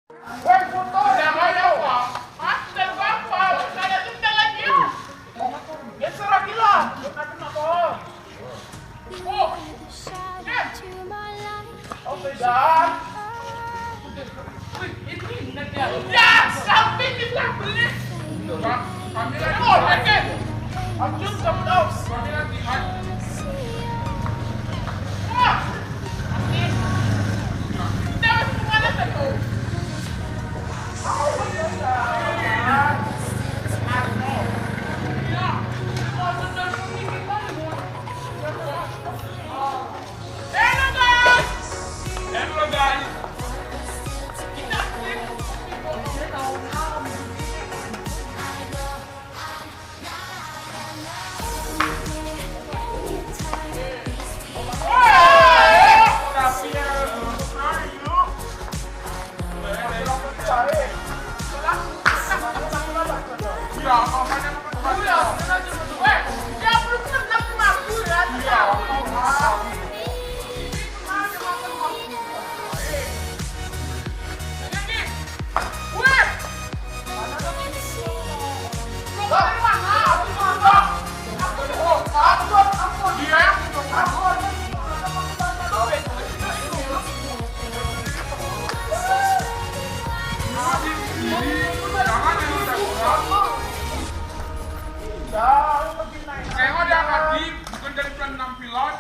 Woi foto ya kayak apa? Hah? Dan apa? Saya tinggal lagi ya. Geser lagi lah. Tapi nak bohong. Oh. Oh tidak. Wih ini nanti ya. Ya sampai kita beli. Kami lagi. Oh nanti. Abjur kamu tahu. Kami lagi. Saya mau dia lagi bukan dari penampilan.